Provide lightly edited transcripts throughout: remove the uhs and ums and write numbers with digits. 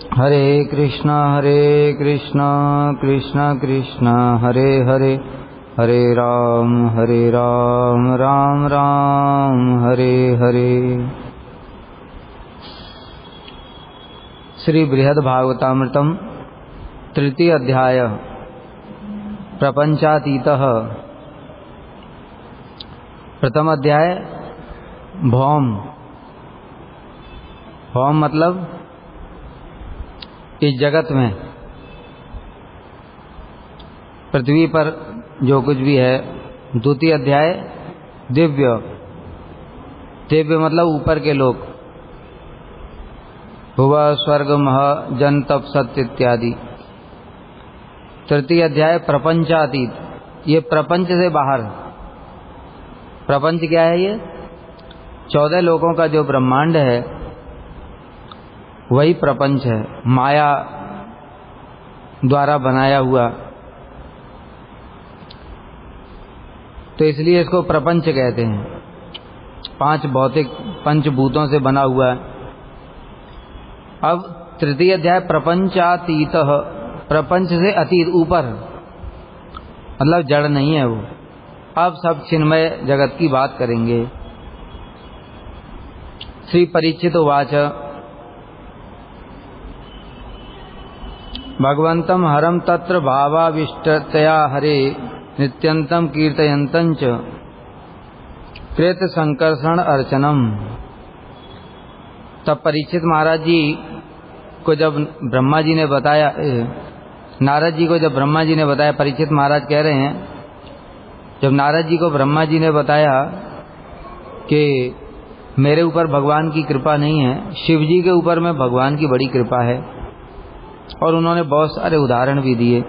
हरे कृष्णा कृष्णा कृष्णा हरे हरे, हरे राम राम राम हरे हरे। श्री बृहद भागवतामृतम तृतीय अध्याय प्रपंचातीतः। प्रथम अध्याय भौम। भौम मतलब इस जगत में, पृथ्वी पर जो कुछ भी है। द्वितीय अध्याय दिव्य। दिव्य मतलब ऊपर के लोक, भुव स्वर्ग मह जन तप सत्य इत्यादि। तृतीय अध्याय प्रपंचातीत, ये प्रपंच से बाहर। प्रपंच क्या है? ये 14 लोकों का जो ब्रह्मांड है वही प्रपंच है, माया द्वारा बनाया हुआ। तो इसलिए इसको प्रपंच कहते हैं। 5 भौतिक पंचभूतों से बना हुआ है। अब तृतीय अध्याय प्रपंचातीत, प्रपंच से अतीत, ऊपर, मतलब जड़ नहीं है वो। अब सब चिन्मय जगत की बात करेंगे। श्री परीक्षित उवाच भगवन्तं हरं तत्र भावाविष्टतया हरे नित्यन्तं कीर्तयन्तं च कृत संकर्षण अर्चनम। तब परीक्षित महाराज जी को जब ब्रह्मा जी ने बताया, नारद जी को जब ब्रह्मा जी ने बताया, परीक्षित महाराज कह रहे हैं, जब नारद जी को ब्रह्मा जी ने बताया कि मेरे ऊपर भगवान की कृपा नहीं है, शिव जी के ऊपर में भगवान की बड़ी कृपा है, और उन्होंने बहुत सारे उदाहरण भी दिए।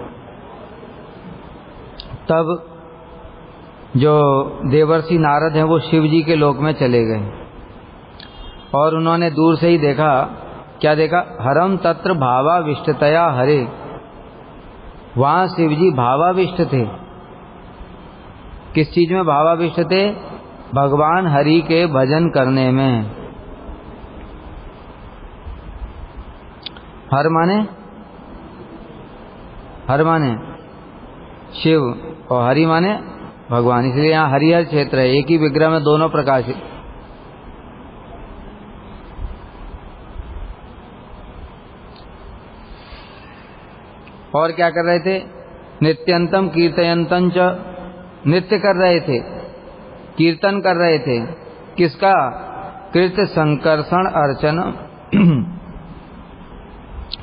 तब जो देवर्षि नारद हैं वो शिव जी के लोक में चले गए, और उन्होंने दूर से ही देखा। क्या देखा? हरम तत्र भावाविष्टतया हरे। वहां शिव जी भावाविष्ट थे। किस चीज में भावाविष्ट थे? भगवान हरि के भजन करने में। हर माने शिव और हरि माने भगवान, इसलिए यहाँ हरिहर क्षेत्र है। एक ही विग्रह में दोनों प्रकाश। और क्या कर रहे थे? नित्यंतम कीर्तयंतं च, नृत्य कर रहे थे, कीर्तन कर रहे थे। किसका? कृत संकर्षण अर्चन।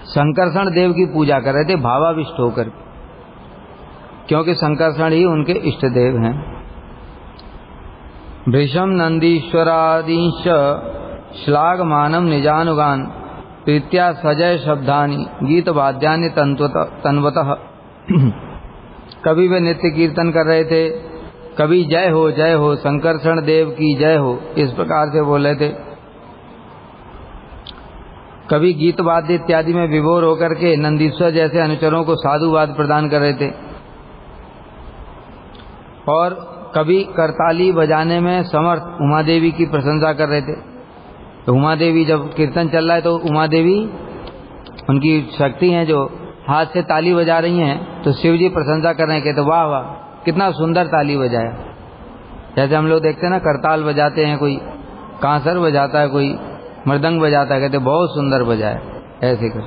संकर्षण देव की पूजा कर रहे थे भावाविष्ट होकर, क्योंकि संकर्षण ही उनके इष्ट देव हैं। भृशम नंदीश्वरादीश श्लाघमानम निजानुगान प्रीत्या सजय शब्दानि गीत वाद्यानि तन्वतः। कभी वे नित्य कीर्तन कर रहे थे, कभी जय हो संकर्षण देव की जय हो, इस प्रकार से बोल रहे थे। कभी गीत वाद्य इत्यादि में विभोर होकर के नंदीश्वर जैसे अनुचरों को साधुवाद प्रदान कर रहे थे, और कभी करताली बजाने में समर्थ उमा देवी की प्रशंसा कर रहे थे। तो उमा देवी, जब कीर्तन चल रहा है तो उमा देवी, उनकी शक्ति है जो हाथ से ताली बजा रही हैं, तो शिव जी प्रशंसा कर रहे हैं, कहते वाह वाह कितना सुंदर ताली बजाया। जैसे हम लोग देखते हैं ना, करताल बजाते हैं, कोई कांसर बजाता है, कोई मृदंग बजाता है, कहते बहुत सुंदर बजाया, ऐसे कर।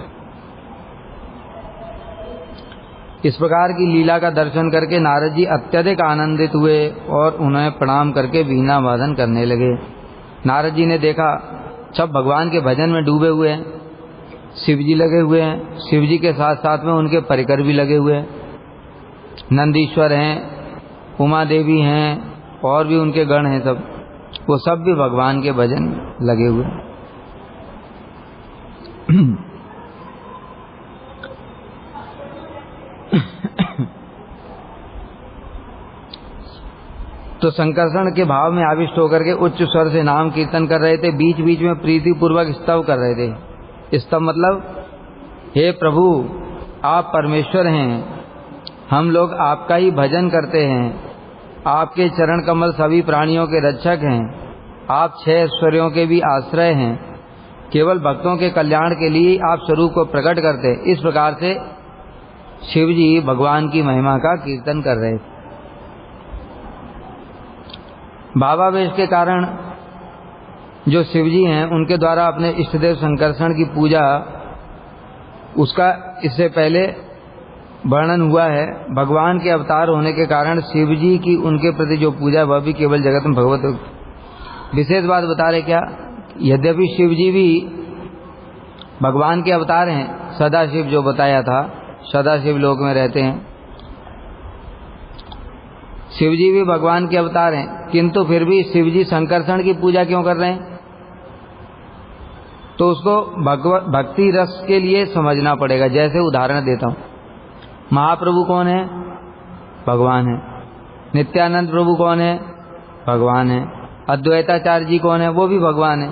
इस प्रकार की लीला का दर्शन करके नारद जी अत्यधिक आनंदित हुए और उन्हें प्रणाम करके वीणा वादन करने लगे। नारद जी ने देखा सब भगवान के भजन में डूबे हुए हैं, शिव जी लगे हुए हैं, शिव जी के साथ साथ में उनके परिकर भी लगे हुए हैं, नंदीश्वर हैं, उमा देवी हैं, और भी उनके गण हैं, सब वो सब भी भगवान के भजन में लगे हुए हैं। तो संकर्षण के भाव में आविष्ट होकर के उच्च स्वर से नाम कीर्तन कर रहे थे। बीच बीच में प्रीति पूर्वक स्तव कर रहे थे। स्तव मतलब हे प्रभु आप परमेश्वर हैं, हम लोग आपका ही भजन करते हैं, आपके चरण कमल सभी प्राणियों के रक्षक हैं, आप 6 ऐश्वर्यों के भी आश्रय हैं, केवल भक्तों के कल्याण के लिए आप स्वरूप को प्रकट करते। इस प्रकार से शिव जी भगवान की महिमा का कीर्तन कर रहे थे। भावावेश के कारण जो शिव जी हैं उनके द्वारा अपने इष्टदेव संकर्षण की पूजा, उसका इससे पहले वर्णन हुआ है। भगवान के अवतार होने के कारण शिव जी की उनके प्रति जो पूजा वह भी केवल जगत में भगवत विशेष बात बता रहे। क्या? यद्यपि शिव जी भी भगवान के अवतार हैं, सदाशिव जो बताया था, सदाशिव लोक में रहते हैं, शिव जी भी भगवान के अवतार हैं, किंतु फिर भी शिव जी संकर्षण की पूजा क्यों कर रहे हैं? तो उसको भक्ति रस के लिए समझना पड़ेगा। जैसे उदाहरण देता हूं, महाप्रभु कौन है? भगवान है। नित्यानंद प्रभु कौन है? भगवान है। अद्वैताचार्य जी कौन है? वो भी भगवान है।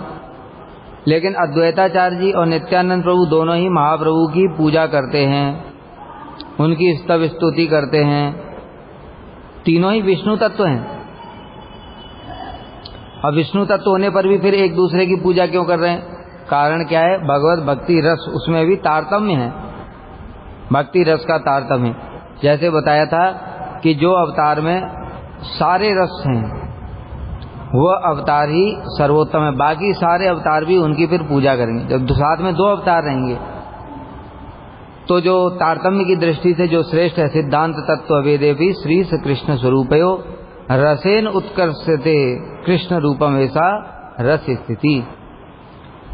लेकिन अद्वैताचार्य जी और नित्यानंद प्रभु दोनों ही महाप्रभु की पूजा करते हैं, उनकी स्तव स्तुति करते हैं। तीनों ही विष्णु तत्व हैं। अब विष्णु तत्व होने पर भी फिर एक दूसरे की पूजा क्यों कर रहे हैं? कारण क्या है? भगवत भक्ति रस, उसमें भी तारतम्य है, भक्ति रस का तारतम्य। जैसे बताया था कि जो अवतार में सारे रस हैं वह अवतार ही सर्वोत्तम है, बाकी सारे अवतार भी उनकी फिर पूजा करेंगे। जब साथ में दो अवतार रहेंगे तो जो तारतम्य की दृष्टि से जो श्रेष्ठ है, सिद्धांत तत्व वेदे भी श्री कृष्ण स्वरूपयो रसेन उत्कर्षते कृष्ण रूपम ऐसा रस स्थिति।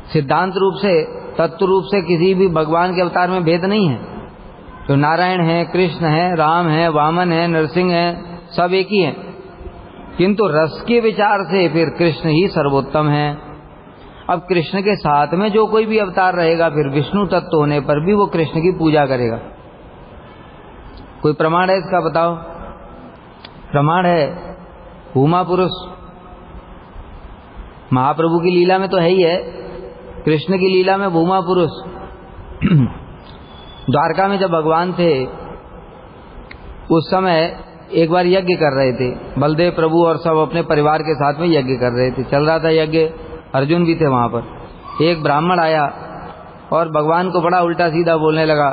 सिद्धांत रूप से, तत्व रूप से किसी भी भगवान के अवतार में भेद नहीं है। तो नारायण है, कृष्ण है, राम है, वामन है, नरसिंह है, सब एक ही है। किंतु रस के विचार से फिर कृष्ण ही सर्वोत्तम है। अब कृष्ण के साथ में जो कोई भी अवतार रहेगा फिर विष्णु तत्व होने पर भी वो कृष्ण की पूजा करेगा। कोई प्रमाण है इसका? बताओ। प्रमाण है भूमा पुरुष, महाप्रभु की लीला में तो है ही है, कृष्ण की लीला में भूमा पुरुष। द्वारका में जब भगवान थे उस समय एक बार यज्ञ कर रहे थे, बलदेव प्रभु और सब अपने परिवार के साथ में यज्ञ कर रहे थे, चल रहा था यज्ञ, अर्जुन भी थे वहां पर। एक ब्राह्मण आया और भगवान को बड़ा उल्टा सीधा बोलने लगा।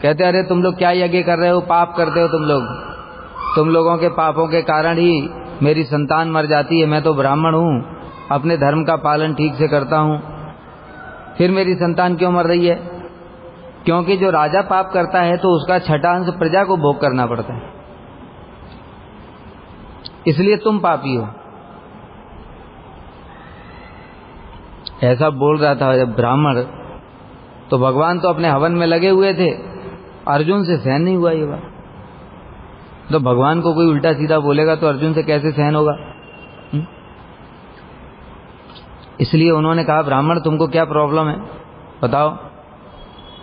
कहते, अरे तुम लोग क्या यज्ञ कर रहे हो, पाप करते हो तुम लोगों के पापों के कारण ही मेरी संतान मर जाती है। मैं तो ब्राह्मण हूँ, अपने धर्म का पालन ठीक से करता हूँ, फिर मेरी संतान क्यों मर रही है? क्योंकि जो राजा पाप करता है तो उसका छठा अंश प्रजा को भोग करना पड़ता है, इसलिए तुम पापी हो। ऐसा बोल रहा था जब ब्राह्मण, तो भगवान तो अपने हवन में लगे हुए थे, अर्जुन से सहन नहीं हुआ ये बात। तो भगवान को कोई उल्टा सीधा बोलेगा तो अर्जुन से कैसे सहन होगा? इसलिए उन्होंने कहा, ब्राह्मण तुमको क्या प्रॉब्लम है बताओ।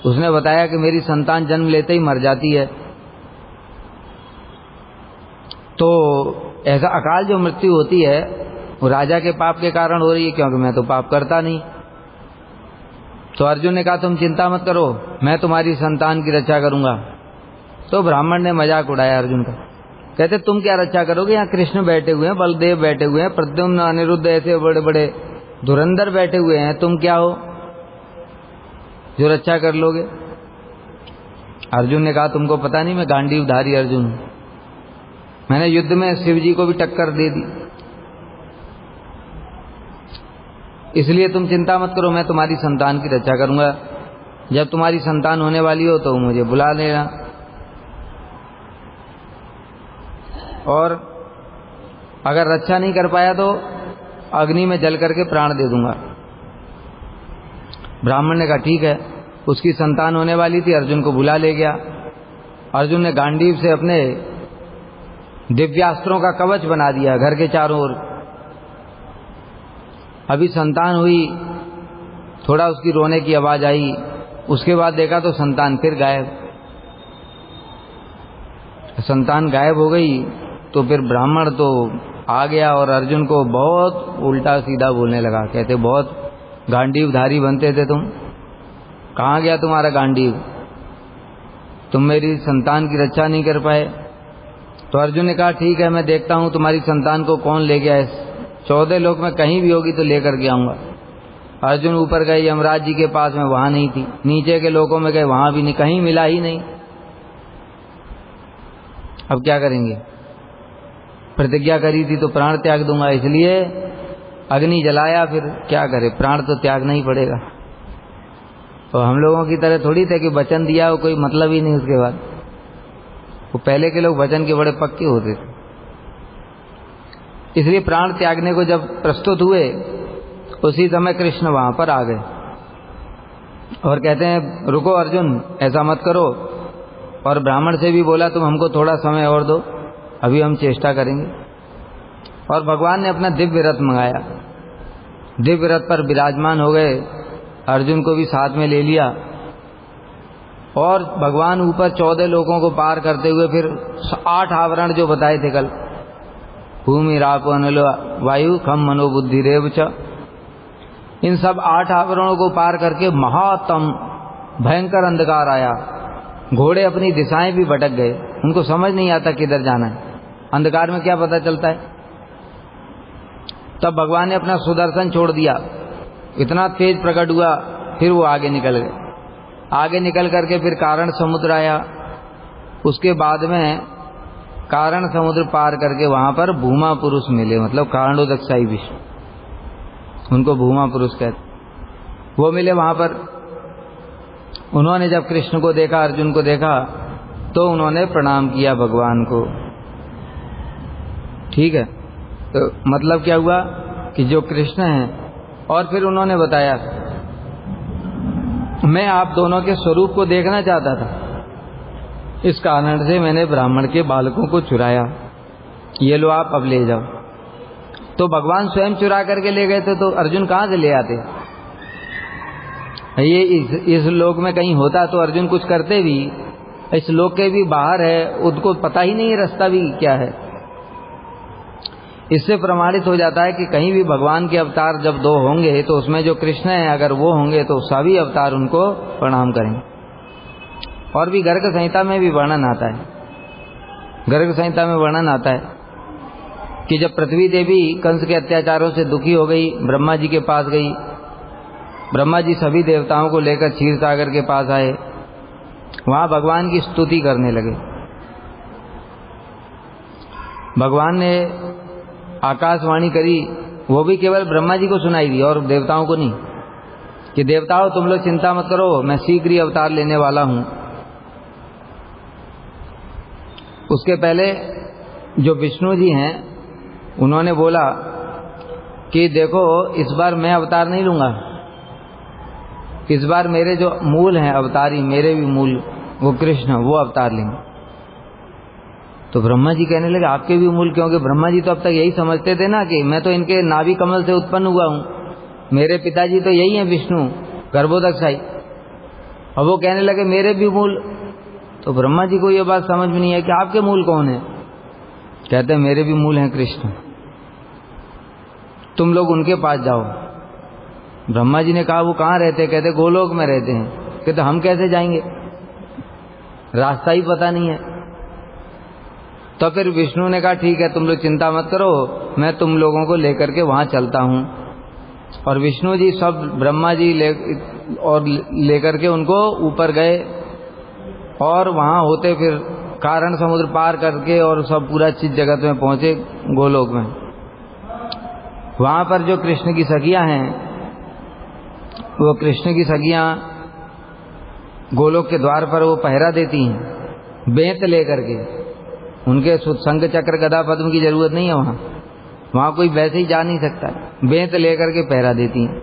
उसने बताया कि मेरी संतान जन्म लेते ही मर जाती है। तो ऐसा अकाल जो मृत्यु होती है वो राजा के पाप के कारण हो रही है, क्योंकि मैं तो पाप करता नहीं। तो अर्जुन ने कहा, तुम चिंता मत करो, मैं तुम्हारी संतान की रक्षा करूंगा। तो ब्राह्मण ने मजाक उड़ाया अर्जुन का। कहते, तुम क्या रक्षा करोगे? यहाँ कृष्ण बैठे हुए हैं, बलदेव बैठे हुए हैं, प्रद्युम्न, अनिरुद्ध, ऐसे बड़े बड़े धुरंधर बैठे हुए हैं, तुम क्या हो जो रक्षा कर लोगे? अर्जुन ने कहा, तुमको पता नहीं मैं गांडीवधारी अर्जुन हूं, मैंने युद्ध में शिव जी को भी टक्कर दे दी, इसलिए तुम चिंता मत करो, मैं तुम्हारी संतान की रक्षा करूंगा। जब तुम्हारी संतान होने वाली हो तो मुझे बुला लेना, और अगर रक्षा नहीं कर पाया तो अग्नि में जल करके प्राण दे दूंगा। ब्राह्मण ने कहा, ठीक है। उसकी संतान होने वाली थी, अर्जुन को बुला ले गया। अर्जुन ने गांडीव से अपने दिव्यास्त्रों का कवच बना दिया घर के चारों ओर। अभी संतान हुई, थोड़ा उसकी रोने की आवाज आई, उसके बाद देखा तो संतान फिर गायब। संतान गायब हो गई तो फिर ब्राह्मण तो आ गया और अर्जुन को बहुत उल्टा सीधा बोलने लगा। कहते, बहुत गांडीवधारी बनते थे तुम, कहाँ गया तुम्हारा गांडीव? तुम मेरी संतान की रक्षा नहीं कर पाए। तो अर्जुन ने कहा, ठीक है, मैं देखता हूँ तुम्हारी संतान को कौन ले गया है, 14 लोक में कहीं भी होगी तो लेकर के आऊंगा। अर्जुन ऊपर गए यमराज जी के पास में, वहां नहीं थी। नीचे के लोकों में गए, वहां भी नहीं, कहीं मिला ही नहीं। अब क्या करेंगे? प्रतिज्ञा करी थी तो प्राण त्याग दूंगा, इसलिए अग्नि जलाया। फिर क्या करे, प्राण तो त्यागना ही पड़ेगा। तो हम लोगों की तरह थोड़ी थे कि वचन दिया हो कोई मतलब ही नहीं उसके बाद। वो पहले के लोग वचन के बड़े पक्के होते थे, इसलिए प्राण त्यागने को जब प्रस्तुत हुए उसी समय कृष्ण वहां पर आ गए और कहते हैं रुको अर्जुन, ऐसा मत करो। और ब्राह्मण से भी बोला तुम हमको थोड़ा समय और दो, अभी हम चेष्टा करेंगे। और भगवान ने अपना दिव्य रथ मंगाया, दिव्य रथ पर विराजमान हो गए, अर्जुन को भी साथ में ले लिया। और भगवान ऊपर 14 लोगों को पार करते हुए फिर 8 आवरण जो बताए थे कल, भूमि राप अनल वायु खम मनोबुद्धि रेव च, इन सब 8 आवरणों को पार करके महातम भयंकर अंधकार आया। घोड़े अपनी दिशाएं भी भटक गए, उनको समझ नहीं आता किधर जाना है, अंधकार में क्या पता चलता है। तब भगवान ने अपना सुदर्शन छोड़ दिया, इतना तेज प्रकट हुआ, फिर वो आगे निकल गए। आगे निकल करके फिर कारण समुद्र आया, उसके बाद में कारण समुद्र पार करके वहां पर भूमा पुरुष मिले, मतलब कारणोदकशाही विष्णु, उनको भूमा पुरुष कहते। वो मिले वहां पर। उन्होंने जब कृष्ण को देखा, अर्जुन को देखा, तो उन्होंने प्रणाम किया भगवान को। ठीक है, तो मतलब क्या हुआ कि जो कृष्ण हैं, और फिर उन्होंने बताया मैं आप दोनों के स्वरूप को देखना चाहता था, इस कारण से मैंने ब्राह्मण के बालकों को चुराया, ये लो आप अब ले जाओ। तो भगवान स्वयं चुरा करके ले गए थे, तो अर्जुन कहाँ से ले आते? ये इस लोक में कहीं होता तो अर्जुन कुछ करते भी, इस लोक के भी बाहर है, उनको पता ही नहीं रास्ता भी क्या है। इससे प्रमाणित हो जाता है कि कहीं भी भगवान के अवतार जब 2 होंगे तो उसमें जो कृष्ण है अगर वो होंगे तो सभी अवतार उनको प्रणाम करेंगे। और भी गर्ग संहिता में भी वर्णन आता है, गर्ग संहिता में वर्णन आता है कि जब पृथ्वी देवी कंस के अत्याचारों से दुखी हो गई, ब्रह्मा जी के पास गई, ब्रह्मा जी सभी देवताओं को लेकर क्षीर सागर के पास आए, वहां भगवान की स्तुति करने लगे। भगवान ने आकाशवाणी करी, वो भी केवल ब्रह्मा जी को सुनाई दी और देवताओं को नहीं, कि देवताओं तुम लोग चिंता मत करो, मैं शीघ्र ही अवतार लेने वाला हूं। उसके पहले जो विष्णु जी हैं उन्होंने बोला कि देखो इस बार मैं अवतार नहीं लूंगा, इस बार मेरे जो मूल हैं अवतारी, मेरे भी मूल वो कृष्ण, वो अवतार लेंगे। तो ब्रह्मा जी कहने लगे आपके भी मूल, क्योंकि ब्रह्मा जी तो अब तक यही समझते थे ना कि मैं तो इनके नाभि कमल से उत्पन्न हुआ हूं, मेरे पिताजी तो यही हैं विष्णु गर्भोदकशाही। अब वो कहने लगे मेरे भी मूल, तो ब्रह्मा जी को ये बात समझ में नहीं है कि आपके मूल कौन है। कहते हैं मेरे भी मूल हैं कृष्ण, तुम लोग उनके पास जाओ। ब्रह्मा जी ने कहा वो कहाँ रहते? कहते गोलोक में रहते हैं। कहते हम कैसे जाएंगे, रास्ता ही पता नहीं है। तो फिर विष्णु ने कहा ठीक है तुम लोग चिंता मत करो, मैं तुम लोगों को लेकर के वहां चलता हूं। और विष्णु जी सब ब्रह्मा जी लेकर के उनको ऊपर गए और वहां होते फिर कारण समुद्र पार करके और सब पूरा चित जगत में पहुंचे गोलोक में। वहां पर जो कृष्ण की सखियां हैं, वो कृष्ण की सखियां गोलोक के द्वार पर वो पहरा देती हैं बेंत लेकर के। उनके शंख चक्र गदा पद्म की जरूरत नहीं है, वहां कोई वैसे ही जा नहीं सकता, बेंत लेकर के पहरा देती हैं।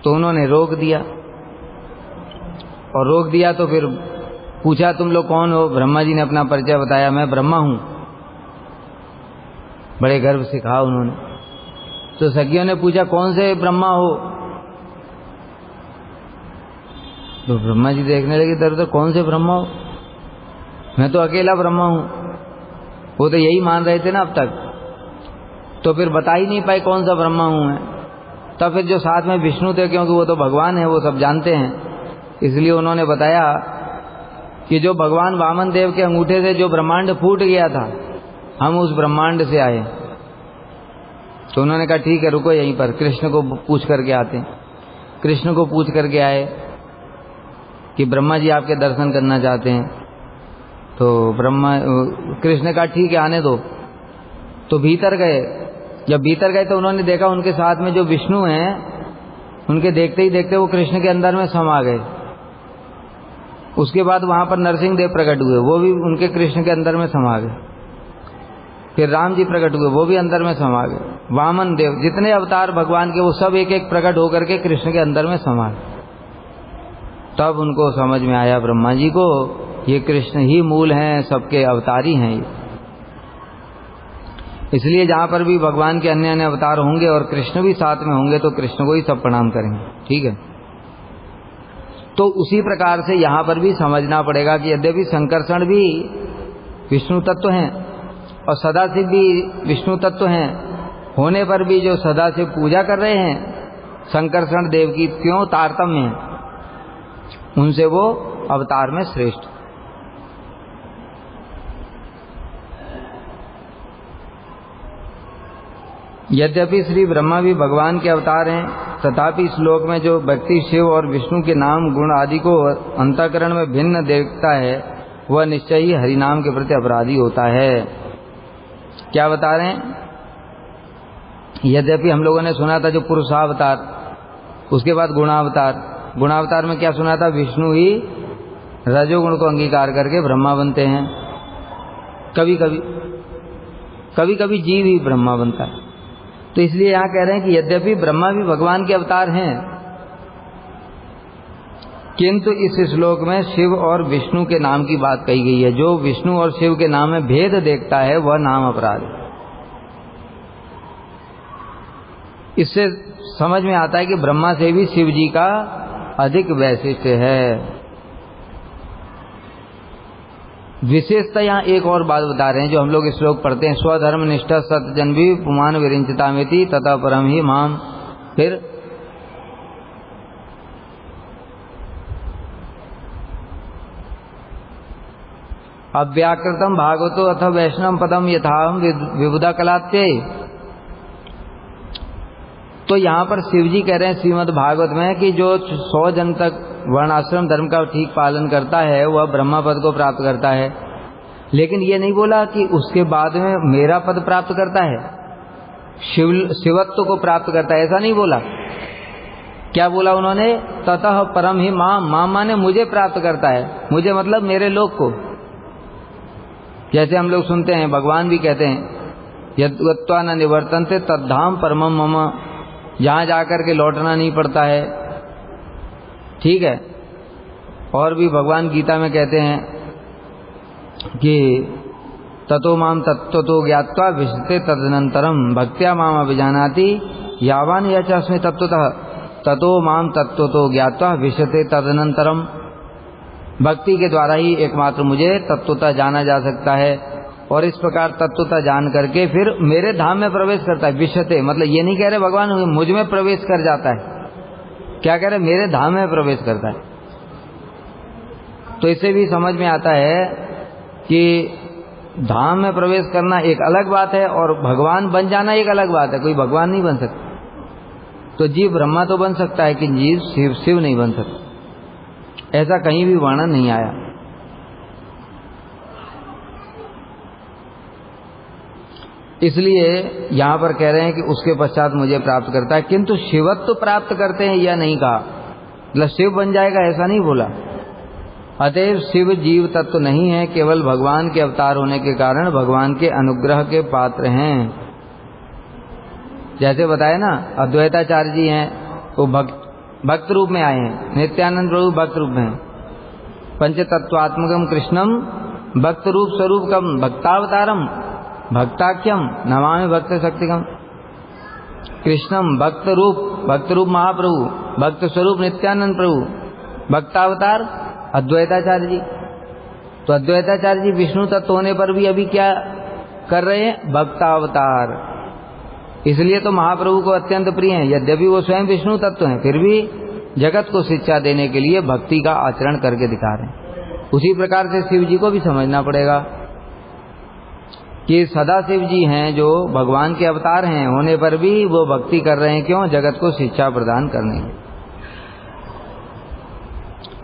तो उन्होंने रोक दिया, और रोक दिया तो फिर पूछा तुम लोग कौन हो? ब्रह्मा जी ने अपना परिचय बताया, मैं ब्रह्मा हूं। बड़े गर्व से कहा उन्होंने। तो सखियों ने पूछा कौन से ब्रह्मा हो? तो ब्रह्मा जी देखने लगे इधर उधर, कौन से ब्रह्मा हो? मैं तो अकेला ब्रह्मा हूं। वो तो यही मान रहे थे ना अब तक, तो फिर बता ही नहीं पाए कौन सा ब्रह्मा हूं मैं। तब फिर जो साथ में विष्णु थे, क्योंकि वो तो भगवान है, वो सब जानते हैं, इसलिए उन्होंने बताया कि जो भगवान वामन देव के अंगूठे से जो ब्रह्मांड फूट गया था, हम उस ब्रह्मांड से आए। तो उन्होंने कहा ठीक है रुको यहीं पर, कृष्ण को पूछ करके आते हैं। कृष्ण को पूछ करके आए कि ब्रह्मा जी आपके दर्शन करना चाहते हैं। तो कृष्ण ने कहा ठीक है आने दो। तो भीतर गए। जब भीतर गए तो उन्होंने देखा उनके साथ में जो विष्णु हैं, उनके देखते ही देखते वो कृष्ण के अंदर में समा गए। उसके बाद वहां पर नरसिंह देव प्रकट हुए, वो भी उनके कृष्ण के अंदर में समा गए। फिर राम जी प्रकट हुए, वो भी अंदर में समा गए। वामन देव, जितने अवतार भगवान के वो सब एक एक प्रकट होकर के कृष्ण के अंदर में समा गए। तब उनको समझ में आया ब्रह्मा जी को, ये कृष्ण ही मूल हैं, सबके अवतारी हैं ये। इसलिए जहां पर भी भगवान के अन्य अन्य अवतार होंगे और कृष्ण भी साथ में होंगे तो कृष्ण को ही सब प्रणाम करेंगे। ठीक है। तो उसी प्रकार से यहां पर भी समझना पड़ेगा कि यद्यपि संकर्षण भी विष्णु तत्व हैं और सदाशिव भी विष्णु तत्व हैं, होने पर भी जो सदाशिव पूजा कर रहे हैं संकर्षण देव की क्यों तारतम्य है, उनसे वो अवतार में श्रेष्ठ। यद्यपि श्री ब्रह्मा भी भगवान के अवतार हैं, तथापि इस श्लोक में जो व्यक्ति शिव और विष्णु के नाम गुण आदि को अंतःकरण में भिन्न देखता है वह निश्चय ही हरिनाम के प्रति अपराधी होता है। क्या बता रहे हैं? यद्यपि हम लोगों ने सुना था जो पुरुषावतार, उसके बाद गुणावतार। गुणावतार में क्या सुना था? विष्णु ही रजोगुण को अंगीकार करके ब्रह्मा बनते हैं। कभी कभी जीव ही ब्रह्मा बनता है। तो इसलिए यहां कह रहे हैं कि यद्यपि ब्रह्मा भी भगवान के अवतार हैं, किंतु इस श्लोक में शिव और विष्णु के नाम की बात कही गई है। जो विष्णु और शिव के नाम में भेद देखता है वह नाम अपराध है। इससे समझ में आता है कि ब्रह्मा से भी शिव जी का अधिक वैशिष्ट्य है। विशेषता यहाँ एक और बात बता रहे हैं जो हम लोग इस श्लोक पढ़ते हैं, स्वधर्म निष्ठा सत्यजन भी पुमान विरिंचितामिति तथा परम ही माम। फिर अव्याकृतम भागवतो अथ वैष्णव पदम यथाहम विबुधा कलात्ये। तो यहाँ पर शिव जी कह रहे हैं श्रीमद् भागवत में कि जो 100 जन तक वर्णाश्रम धर्म का ठीक पालन करता है वह ब्रह्मा पद को प्राप्त करता है। लेकिन ये नहीं बोला कि उसके बाद में मेरा पद प्राप्त करता है, शिवत्व को प्राप्त करता है, ऐसा नहीं बोला। क्या बोला उन्होंने? ततः परम ही माम। माम माने मुझे प्राप्त करता है। मुझे मतलब मेरे लोक को। जैसे हम लोग सुनते हैं, भगवान भी कहते हैं यद्गत्वा न निवर्तन्ते तद्धाम परमम मम, जहां जाकर के लौटना नहीं पड़ता है। ठीक है। और भी भगवान गीता में कहते हैं कि ततो माम तत्त्वतो ज्ञात्वा विशते तदनंतरम भक्त्या माम अभिजानाति यावान यचास्मि तत्त्वतः ततो माम तत्त्वतो ज्ञात्वा विशते तदनंतरम। भक्ति के द्वारा ही एकमात्र मुझे तत्वतः जाना जा सकता है, और इस प्रकार तत्वतः जान करके फिर मेरे धाम में प्रवेश करता है। विशते मतलब ये नहीं कह रहे भगवान मुझ में प्रवेश कर जाता है, क्या कह रहे? मेरे धाम में प्रवेश करता है। तो इससे भी समझ में आता है कि धाम में प्रवेश करना एक अलग बात है और भगवान बन जाना एक अलग बात है। कोई भगवान नहीं बन सकता। तो जीव ब्रह्मा तो बन सकता है कि जीव शिव नहीं बन सकता, ऐसा कहीं भी वर्णन नहीं आया। इसलिए यहां पर कह रहे हैं कि उसके पश्चात मुझे प्राप्त करता है, किंतु शिवत्व प्राप्त करते हैं यह नहीं कहा, मतलब शिव बन जाएगा ऐसा नहीं बोला। अतएव शिव जीव तत्व नहीं है, केवल भगवान के अवतार होने के कारण भगवान के अनुग्रह के पात्र हैं। जैसे बताया ना, अद्वैताचार्य जी हैं, वो भक्त रूप में आए हैं, नित्यानंद प्रभु भक्त रूप में, पंचतत्वात्मकम कृष्णम भक्त रूप स्वरूपकम भक्तावतारम भक्ताख्यम नमामि भक्त शक्तिकम। कृष्णम भक्त रूप महाप्रभु, भक्त स्वरूप नित्यानंद प्रभु, भक्तावतार अद्वैताचार्य जी। तो अद्वैताचार्य जी विष्णु तत्व होने पर भी अभी क्या कर रहे हैं? भक्तावतार। इसलिए तो महाप्रभु को अत्यंत प्रिय हैं। यद्यपि वो स्वयं विष्णु तत्व हैं, फिर भी जगत को शिक्षा देने के लिए भक्ति का आचरण करके दिखा रहे हैं। उसी प्रकार से शिव जी को भी समझना पड़ेगा कि सदाशिव जी हैं जो भगवान के अवतार हैं, होने पर भी वो भक्ति कर रहे हैं। क्यों? जगत को शिक्षा प्रदान करने की,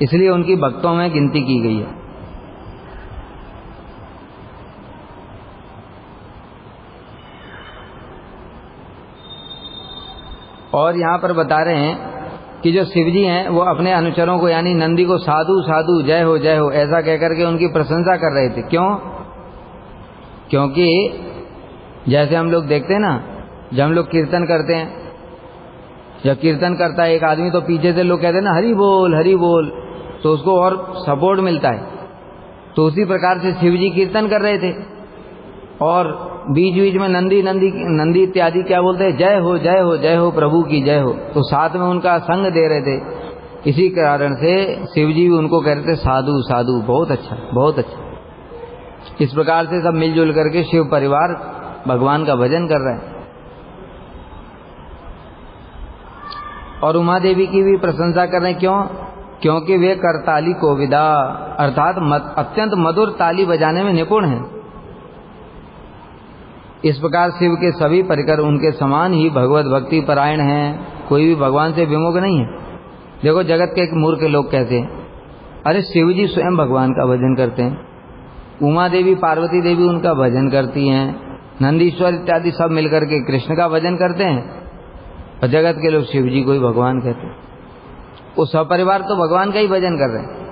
इसलिए उनकी भक्तों में गिनती की गई है। और यहाँ पर बता रहे हैं कि जो शिव जी हैं वो अपने अनुचरों को यानी नंदी को साधु साधु जय हो ऐसा कहकर के उनकी प्रशंसा कर रहे थे। क्यों? क्योंकि जैसे हम लोग देखते हैं ना, जब हम लोग कीर्तन करते हैं, जब कीर्तन करता है एक आदमी तो पीछे से लोग कहते हैं ना हरि बोल, तो उसको और सपोर्ट मिलता है। तो उसी प्रकार से शिव जी कीर्तन कर रहे थे और बीच बीच में नंदी इत्यादि क्या बोलते हैं, जय हो प्रभु की जय हो, तो साथ में उनका संग दे रहे थे। इसी कारण से शिव जी भी उनको कह रहे थे साधु साधु, बहुत अच्छा बहुत अच्छा। इस प्रकार से सब मिलजुल करके शिव परिवार भगवान का भजन कर रहे हैं। और उमा देवी की भी प्रशंसा कर रहे हैं। क्यों? क्योंकि वे करताली कोविदा अर्थात अत्यंत मधुर ताली बजाने में निपुण हैं। इस प्रकार शिव के सभी परिकर उनके समान ही भगवत भक्ति परायण हैं, कोई भी भगवान से विमुख नहीं है। देखो जगत के एक मूर्ख लोग कहते हैं अरे शिव जी स्वयं भगवान का भजन करते हैं, उमा देवी पार्वती देवी उनका भजन करती हैं, नंदीश्वर इत्यादि सब मिलकर के कृष्ण का भजन करते हैं, और जगत के लोग शिव जी को ही भगवान कहते हैं। वो सपरिवार तो भगवान का ही भजन कर रहे हैं।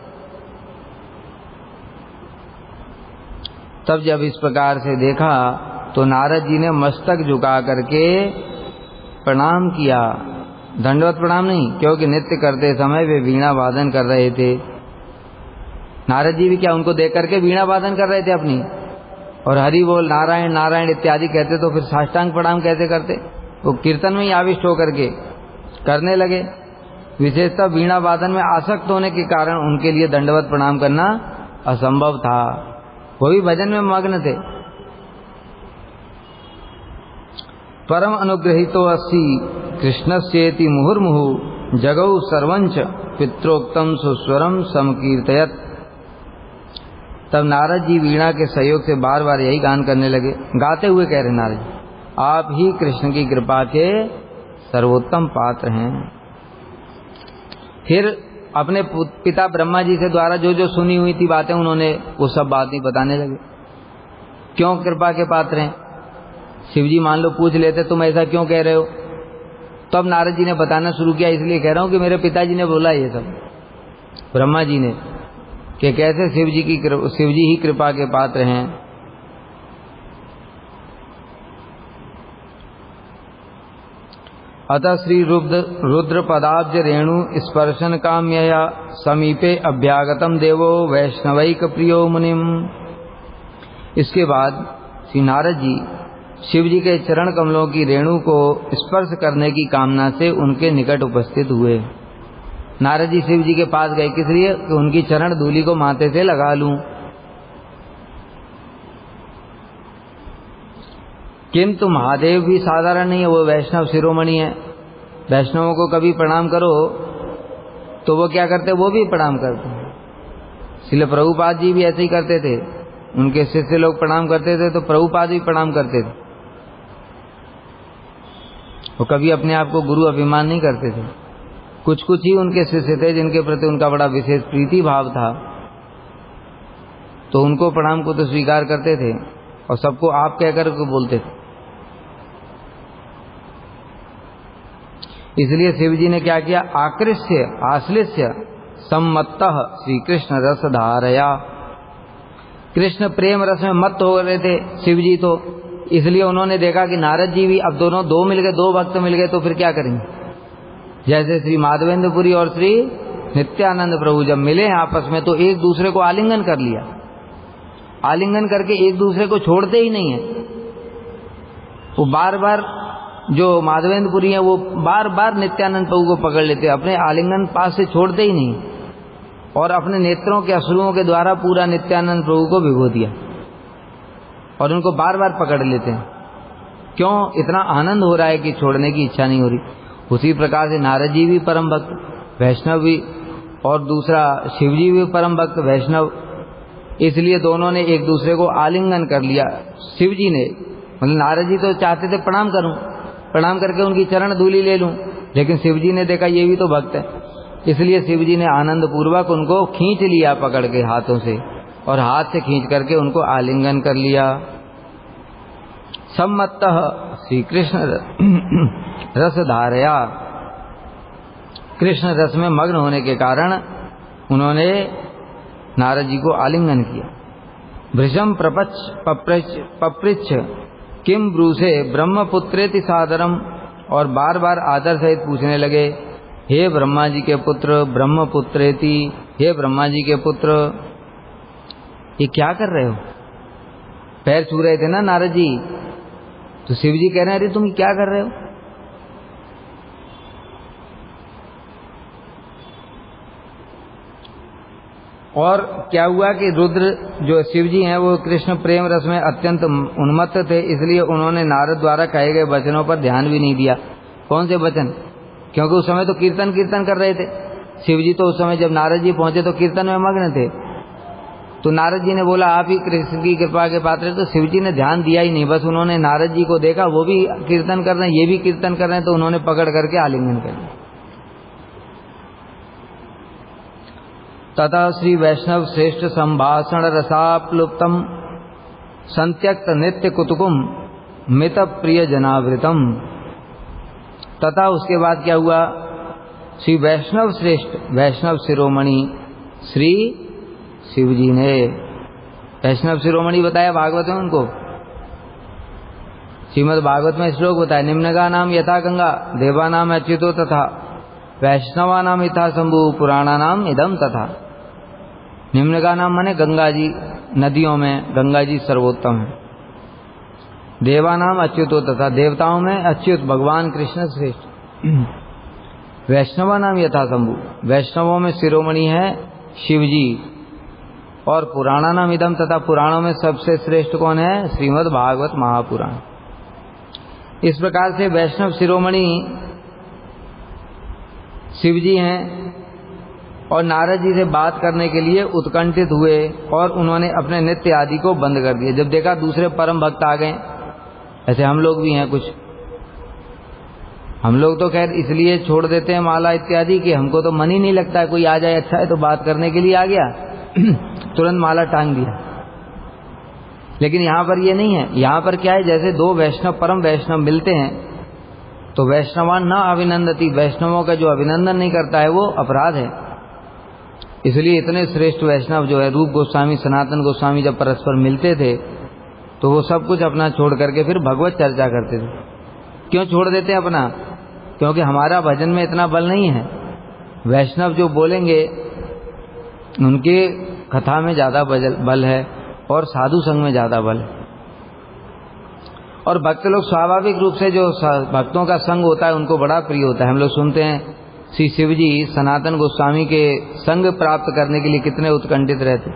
तब जब इस प्रकार से देखा तो नारद जी ने मस्तक झुका करके प्रणाम किया, दंडवत प्रणाम नहीं, क्योंकि नृत्य करते समय वे वीणा वादन कर रहे थे। नारद जी भी क्या उनको देख करके वीणा वादन कर रहे थे अपनी, और हरि बोल नारायण नारायण इत्यादि कहते, तो फिर साष्टांग प्रणाम कैसे करते? वो कीर्तन में ही आविष्ट होकर के करने लगे। विशेषतः वीणा वादन में आसक्त होने के कारण उनके लिए दंडवत प्रणाम करना असंभव था, वो भी भजन में मग्न थे। परम अनुग्रहितो अस्सी कृष्णस्येति मुहुर्मुहु जगौ सर्वंच पित्रोक्तम सुस्वरम समकीर्तयत। तब नारद जी वीणा के सहयोग से बार बार यही गान करने लगे, गाते हुए कह रहे नारद जी, आप ही कृष्ण की कृपा के सर्वोत्तम पात्र हैं। फिर अपने पिता ब्रह्मा जी से द्वारा जो जो सुनी हुई थी बातें उन्होंने वो सब बातें बताने लगे। क्यों कृपा के पात्र हैं? शिव जी मान लो पूछ लेते तुम ऐसा क्यों कह रहे हो, तो अब नारद जी ने बताना शुरू किया, इसलिए कह रहा हूं कि मेरे पिताजी ने बोला ये सब, ब्रह्मा जी ने, कि कैसे शिव जी ही कृपा के पात्र हैं। अतः श्री रुद्र पदाब्ज रेणु स्पर्शन काम्यया समीपे अभ्यागतम देवो वैष्णवैक प्रियो मुनिम। इसके बाद श्री नारद जी शिव जी के चरण कमलों की रेणु को स्पर्श करने की कामना से उनके निकट उपस्थित हुए। नारद जी शिव जी के पास गए, किस लिए? कि उनकी चरण धूलि को माथे से लगा लूं। किंतु महादेव भी साधारण नहीं है, वो वैष्णव शिरोमणि है। वैष्णवों को कभी प्रणाम करो तो वो क्या करते? वो भी प्रणाम करते हैं। इसलिए प्रभुपाद जी भी ऐसे ही करते थे, उनके शिष्य लोग प्रणाम करते थे तो प्रभुपाद भी प्रणाम करते थे। वो कभी अपने आप को गुरु अभिमान नहीं करते थे। कुछ कुछ ही उनके शिष्य थे जिनके प्रति उनका बड़ा विशेष प्रीति भाव था, तो उनको प्रणाम को तो स्वीकार करते थे और सबको आप कहकर को बोलते थे। इसलिए शिव जी ने क्या किया? आकृष्य आश्लिष्य सम्मत्तः श्री कृष्ण रस धारया। कृष्ण प्रेम रस में मत्त हो रहे थे शिव जी, तो इसलिए उन्होंने देखा कि नारद जी भी अब दोनों दो मिल गए, दो भक्त मिल गए, तो फिर क्या करेंगे? जैसे श्री माधवेंद्रपुरी और श्री नित्यानंद प्रभु जब मिले आपस में तो एक दूसरे को आलिंगन कर लिया, आलिंगन करके एक दूसरे को छोड़ते ही नहीं है। वो बार बार जो माधवेंद्रपुरी है वो बार बार नित्यानंद प्रभु को पकड़ लेते, अपने आलिंगन पास से छोड़ते ही नहीं, और अपने नेत्रों के अश्रुओं के द्वारा पूरा नित्यानंद प्रभु को भिगो दिया और उनको बार बार पकड़ लेते हैं। क्यों? इतना आनंद हो रहा है कि छोड़ने की इच्छा नहीं हो रही। उसी प्रकार से नारद जी भी परम भक्त वैष्णव भी, और दूसरा शिव जी भी परम भक्त वैष्णव, इसलिए दोनों ने एक दूसरे को आलिंगन कर लिया। शिव जी ने, मतलब नारद जी तो चाहते थे प्रणाम करूं, प्रणाम करके उनकी चरण धूलि ले लूं, लेकिन शिव जी ने देखा ये भी तो भक्त है, इसलिए शिव जी ने आनंद पूर्वक उनको खींच लिया पकड़ के हाथों से, और हाथ से खींच करके उनको आलिंगन कर लिया। सम्मतः श्री कृष्ण रस धारया, कृष्ण रस में मग्न होने के कारण उन्होंने नारद जी को आलिंगन किया। भृशम पपृच्छ किम ब्रूसे ब्रह्मपुत्रेति सादरम, और बार बार आदर सहित पूछने लगे, हे ब्रह्मा जी के पुत्र, ब्रह्मपुत्रेति, हे ब्रह्मा जी के पुत्र, ये क्या कर रहे हो? पैर छू रहे थे ना नारद जी, तो शिव जी कह रहे हैं अरे तुम क्या कर रहे हो? और क्या हुआ कि रुद्र जो शिव जी हैं वो कृष्ण प्रेम रस में अत्यंत उन्मत्त थे, इसलिए उन्होंने नारद द्वारा कहे गए वचनों पर ध्यान भी नहीं दिया। कौन से वचन? क्योंकि उस समय तो कीर्तन कर रहे थे शिव जी, तो उस समय जब नारद जी पहुंचे तो कीर्तन में मग्न थे। तो नारद जी ने बोला आप ही कृष्ण की कृपा के पात्र हैं, तो शिव जी ने ध्यान दिया ही नहीं, बस उन्होंने नारद जी को देखा वो भी कीर्तन कर रहे हैं, ये भी कीर्तन कर रहे हैं, तो उन्होंने पकड़ करके आलिंगन कर लिया। तथा श्री वैष्णव श्रेष्ठ संभाषण रसाप्लुप्तम संत्यक्त नित्य कुतुकुम मित प्रिय जनावृतम। तथा उसके बाद क्या हुआ, श्री वैष्णव श्रेष्ठ, वैष्णव शिरोमणि श्री शिव जी ने, वैष्णव शिरोमणि बताया भागवत में उनको, श्रीमद् भागवत में श्लोक बताया, निम्नगा नाम यथा गंगा देवा नाम अच्युतो तथा वैष्णवा नाम यथा शंभु पुराणा नाम इदम तथा। निम्नगा नाम माने गंगा जी, नदियों में गंगा जी सर्वोत्तम है। देवा नाम अच्युतो तथा देवताओं में अच्युत भगवान कृष्ण श्रेष्ठ। वैष्णवा नाम यथा शंभु, वैष्णवों में शिरोमणि है शिव जी। और पुराणा नाम इदम तथा पुराणों में सबसे श्रेष्ठ कौन है? श्रीमद् भागवत महापुराण। इस प्रकार से वैष्णव शिरोमणि शिव जी हैं और नारद जी से बात करने के लिए उत्कंठित हुए और उन्होंने अपने नित्य आदि को बंद कर दिया। जब देखा दूसरे परम भक्त आ गए, ऐसे हम लोग भी हैं कुछ, हम लोग तो खैर इसलिए छोड़ देते हैं माला इत्यादि कि हमको तो मन ही नहीं लगता है, कोई आ जाए अच्छा है तो बात करने के लिए आ गया तुरंत माला टांग दिया। लेकिन यहाँ पर ये नहीं है, यहाँ पर क्या है, जैसे दो वैष्णव परम वैष्णव मिलते हैं तो वैष्णवान न अभिनंदती, वैष्णवों का जो अभिनंदन नहीं करता है वो अपराध है। इसलिए इतने श्रेष्ठ वैष्णव जो है रूप गोस्वामी सनातन गोस्वामी जब परस्पर मिलते थे तो वो सब कुछ अपना छोड़ करके फिर भगवत चर्चा करते थे। क्यों छोड़ देते हैं अपना? क्योंकि हमारा भजन में इतना बल नहीं है। वैष्णव जो बोलेंगे उनके कथा में ज्यादा बल है और साधु संग में ज्यादा बल है। और भक्त लोग स्वाभाविक रूप से जो भक्तों का संग होता है उनको बड़ा प्रिय होता है। हम लोग सुनते हैं श्री शिव जी सनातन गोस्वामी के संग प्राप्त करने के लिए कितने उत्कंठित रहते,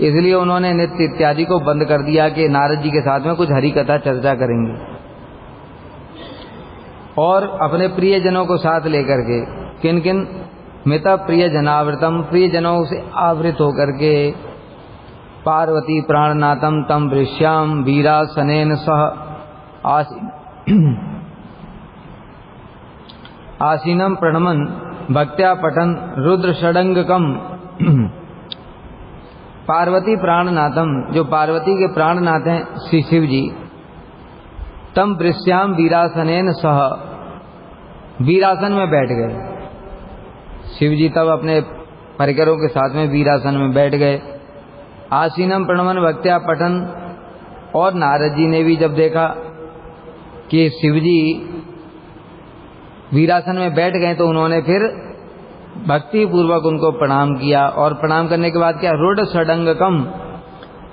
इसलिए उन्होंने नित्य इत्यादि को बंद कर दिया कि नारद जी के साथ में कुछ हरि कथा चर्चा करेंगे। और अपने प्रियजनों को साथ लेकर के, किन किन? मिता प्रिय जनावृतम, प्रियजनों से आवृत होकर के, पार्वती प्राणनाथम तम वृश्याम वीरासनेन सह आसीनम प्रणमन भक्त्या पठन रुद्र षडंगकम। पार्वती प्राणनाथम, जो पार्वती के प्राणनाथ हैं श्री शिव जी, तम वृश्याम वीरासनेन सह, वीरासन में बैठ गए शिव जी। तब अपने परिकरों के साथ में वीरासन में बैठ गए। आसीनम प्रणमन भक्त्या पठन, और नारद जी ने भी जब देखा कि शिव जी वीरासन में बैठ गए तो उन्होंने फिर भक्ति पूर्वक उनको प्रणाम किया। और प्रणाम करने के बाद क्या? रुद्र षडंगकम,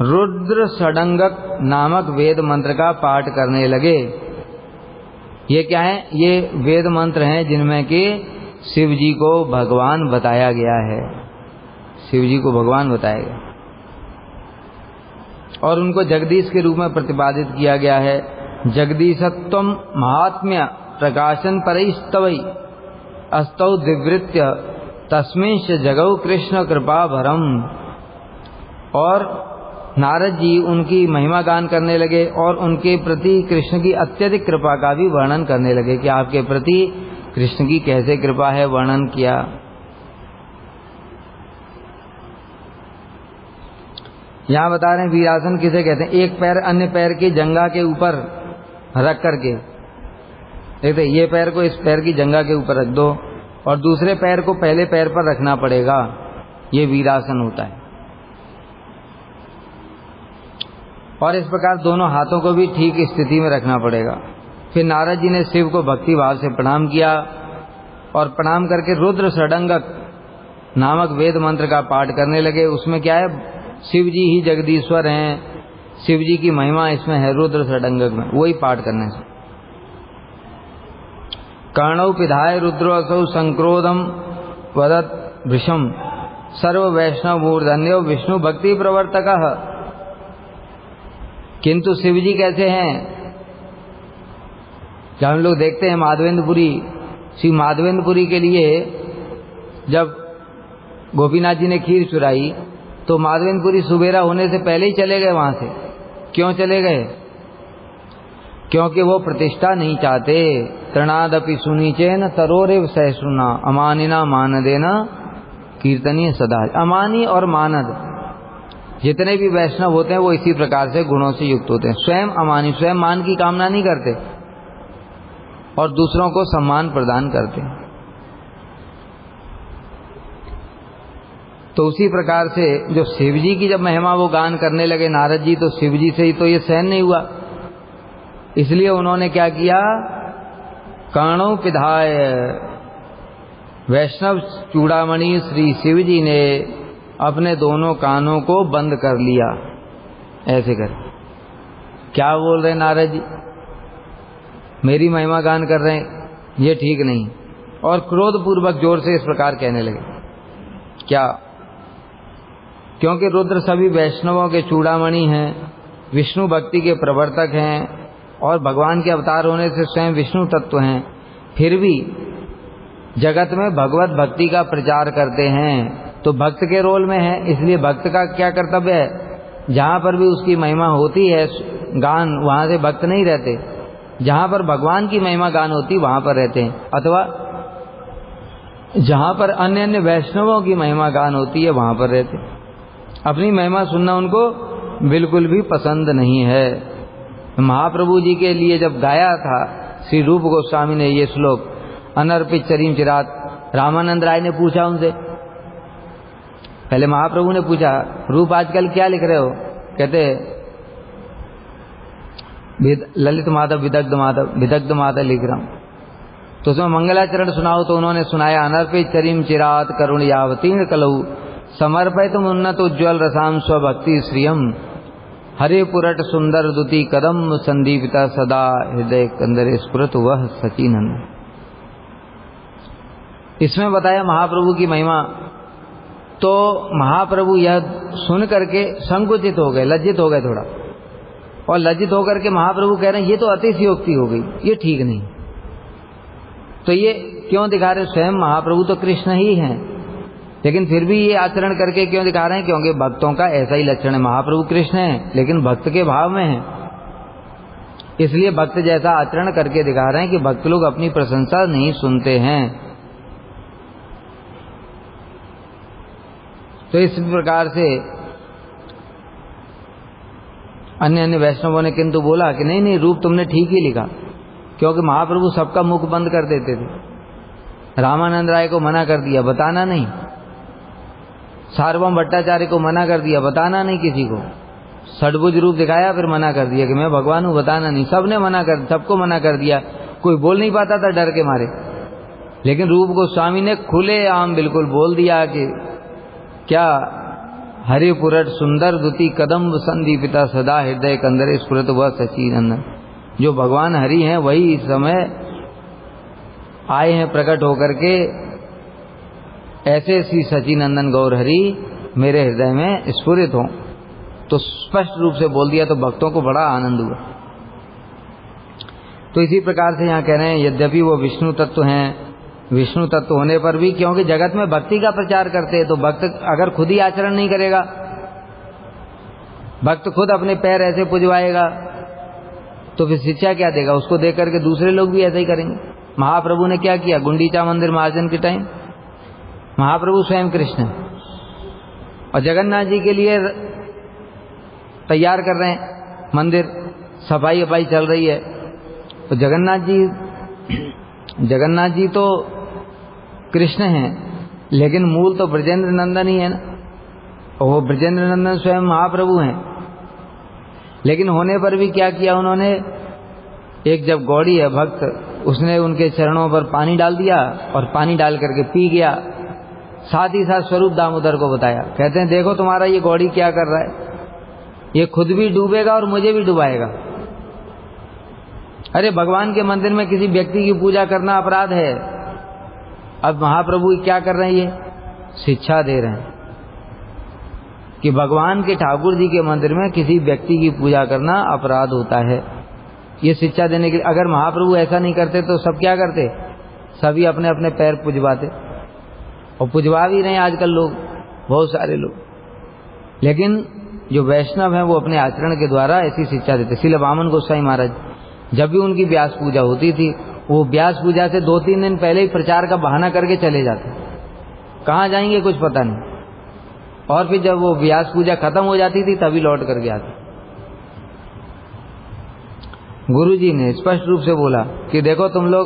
रुद्र षडंगक नामक वेद मंत्र का पाठ करने लगे। ये क्या है? ये वेद मंत्र हैं जिनमें कि शिव जी को भगवान बताया गया है, शिव जी को भगवान बताया गया और उनको जगदीश के रूप में प्रतिपादित किया गया है। जगदीशत्वम महात्म्य प्रकाशन परैस्तवै अस्तौ दिवृत्य तस्मिंश जगौ कृष्ण कृपा भरम। और नारद जी उनकी महिमा गान करने लगे और उनके प्रति कृष्ण की अत्यधिक कृपा का भी वर्णन करने लगे कि आपके प्रति कृष्ण की कैसे कृपा है, वर्णन किया। यहाँ बता रहे हैं वीरासन किसे कहते हैं, एक पैर अन्य पैर की जंघा के ऊपर रख करके, देखते ये पैर को इस पैर की जंघा के ऊपर रख दो और दूसरे पैर को पहले पैर पर रखना पड़ेगा, ये वीरासन होता है। और इस प्रकार दोनों हाथों को भी ठीक स्थिति में रखना पड़ेगा। फिर नारद जी ने शिव को भक्ति भाव से प्रणाम किया और प्रणाम करके रुद्र षडंगक नामक वेद मंत्र का पाठ करने लगे। उसमें क्या है, शिव जी ही जगदीश्वर हैं, शिव जी की महिमा इसमें है रुद्र षडंगक में, वही पाठ करने से। कर्णौ पिधाय रुद्रो असौ संक्रोधम वदत वृषम सर्व वैष्णव मूर्धन्यो विष्णु भक्ति प्रवर्तक। किंतु शिव जी कैसे हैं, जब हम लोग देखते हैं माधवेंद्रपुरी, श्री माधवेंद्रपुरी के लिए जब गोपीनाथ जी ने खीर चुराई तो माधवेंद्रपुरी सुबेरा होने से पहले ही चले गए वहां से। क्यों चले गए, क्योंकि वो प्रतिष्ठा नहीं चाहते। तृणादपि सुनीचेन तरोरेव सहिष्णुना अमानिना मानदेना कीर्तनीय सदा। अमानी और मानद जितने भी वैष्णव होते हैं वो इसी प्रकार से गुणों से युक्त होते हैं। स्वयं अमानी, स्वयं मान की कामना नहीं करते और दूसरों को सम्मान प्रदान करते हैं। तो उसी प्रकार से जो शिव जी की जब महिमा वो गान करने लगे नारद जी, तो शिव जी से ही तो ये सहन नहीं हुआ, इसलिए उन्होंने क्या किया, कर्णों पिधाय, वैष्णव चूड़ामणि श्री शिव जी ने अपने दोनों कानों को बंद कर लिया। ऐसे कर क्या बोल रहे नारद जी, मेरी महिमा गान कर रहे हैं, ये ठीक नहीं। और क्रोध पूर्वक जोर से इस प्रकार कहने लगे, क्या, क्योंकि रुद्र सभी वैष्णवों के चूड़ामणि हैं, विष्णु भक्ति के प्रवर्तक हैं और भगवान के अवतार होने से स्वयं विष्णु तत्व हैं, फिर भी जगत में भगवत भक्ति का प्रचार करते हैं, तो भक्त के रोल में है। इसलिए भक्त का क्या कर्तव्य है, जहाँ पर भी उसकी महिमा होती है गान, वहाँ से भक्त नहीं रहते, जहाँ पर भगवान की महिमा गान होती वहाँ पर रहते हैं, अथवा जहाँ पर अन्य अन्य वैष्णवों की महिमा गान होती है वहाँ पर रहते हैं। अपनी महिमा सुनना उनको बिल्कुल भी पसंद नहीं है। महाप्रभु जी के लिए जब गाया था श्री रूप गोस्वामी ने ये श्लोक, अनर्पित चरीम चिरात, रामानंद राय ने पूछा उनसे, पहले महाप्रभु ने पूछा, रूप आजकल क्या लिख रहे हो, कहते ललित माधव विदग्ध माधव लिख रहा हूं। तो उसमें मंगलाचरण सुनाओ, तो उन्होंने सुनाया, अनर्पित चरीम चिरात करुण यावतीर्ण कलऊ समर्पित उन्नत उज्ज्वल रसाम स्वभक्ति श्रियम हरे पुरट सुंदर दुति कदम संदीपिता सदा हृदय कंदर स्फुरत वह सचिनंद। इसमें बताया महाप्रभु की महिमा। तो महाप्रभु यह सुन करके संकुचित हो गए, लज्जित हो गए थोड़ा, और लज्जित होकर के महाप्रभु कह रहे हैं ये तो अतिशयोक्ति हो गई, ये ठीक नहीं। तो ये क्यों दिखा रहे, स्वयं महाप्रभु तो कृष्ण ही हैं, लेकिन फिर भी ये आचरण करके क्यों दिखा रहे हैं, क्योंकि भक्तों का ऐसा ही लक्षण है। महाप्रभु कृष्ण हैं लेकिन भक्त के भाव में हैं, इसलिए भक्त जैसा आचरण करके दिखा रहे हैं कि भक्त लोग अपनी प्रशंसा नहीं सुनते हैं। तो इस प्रकार से अन्य अन्य वैष्णवों ने किंतु बोला कि नहीं नहीं, रूप तुमने ठीक ही लिखा, क्योंकि महाप्रभु सबका मुख बंद कर देते थे। रामानंद राय को मना कर दिया, बताना नहीं। सार्वभौम भट्टाचार्य को मना कर दिया, बताना नहीं किसी को। षडभुज रूप दिखाया, फिर मना कर दिया कि मैं भगवान हूँ, बताना नहीं। सबने मना कर, सबको मना कर दिया, कोई बोल नहीं पाता था डर के मारे। लेकिन रूप गोस्वामी ने खुले आम बिल्कुल बोल दिया कि क्या, हरि पुरट सुंदर दुति कदम संदीपिता सदा हृदय कंदर स्फुरत वह सचिनंदन। जो भगवान हरि हैं वही इस समय आए हैं प्रकट होकर के, ऐसे श्री सचिनंदन गौर हरि मेरे हृदय में स्फुरित हो। तो स्पष्ट रूप से बोल दिया, तो भक्तों को बड़ा आनंद हुआ। तो इसी प्रकार से यहाँ कह रहे हैं, यद्यपि वो विष्णु तत्व हैं, विष्णु तत्व होने पर भी क्योंकि जगत में भक्ति का प्रचार करते हैं, तो भक्त अगर खुद ही आचरण नहीं करेगा भक्त खुद अपने पैर ऐसे पुजवाएगा तो फिर शिक्षा क्या देगा? उसको देख करके दूसरे लोग भी ऐसे ही करेंगे। महाप्रभु ने क्या किया? गुंडीचा मंदिर मार्जन के टाइम महाप्रभु स्वयं कृष्ण और जगन्नाथ जी के लिए तैयार कर रहे हैं मंदिर, सफाई वफाई चल रही है। तो जगन्नाथ जी तो कृष्ण हैं, लेकिन मूल तो ब्रजेंद्र नंदन ही है ना, और वो ब्रजेंद्र नंदन स्वयं महाप्रभु हैं। लेकिन होने पर भी क्या किया उन्होंने? एक जब गौड़ी है भक्त, उसने उनके चरणों पर पानी डाल दिया और पानी डाल करके पी गया। साथ ही साथ स्वरूप दामोदर को बताया, कहते हैं देखो तुम्हारा ये गौड़ी क्या कर रहा है, ये खुद भी डूबेगा और मुझे भी डुबाएगा। अरे भगवान के मंदिर में किसी व्यक्ति की पूजा करना अपराध है। अब महाप्रभु क्या कर रहे हैं? ये शिक्षा दे रहे हैं कि भगवान के ठाकुर जी के मंदिर में किसी व्यक्ति की पूजा करना अपराध होता है। ये शिक्षा देने के लिए, अगर महाप्रभु ऐसा नहीं करते तो सब क्या करते? सभी अपने अपने पैर पुजवाते, और पुजवा भी रहे हैं आजकल लोग, बहुत सारे लोग। लेकिन जो वैष्णव हैं वो अपने आचरण के द्वारा ऐसी शिक्षा देते। श्रील वामन गोसाई महाराज जब भी उनकी व्यास पूजा होती थी, वो व्यास पूजा से 2-3 दिन पहले ही प्रचार का बहाना करके चले जाते। कहाँ जाएंगे कुछ पता नहीं, और फिर जब वो व्यास पूजा खत्म हो जाती थी तभी लौट करके आते। गुरु जी ने स्पष्ट रूप से बोला कि देखो तुम लोग,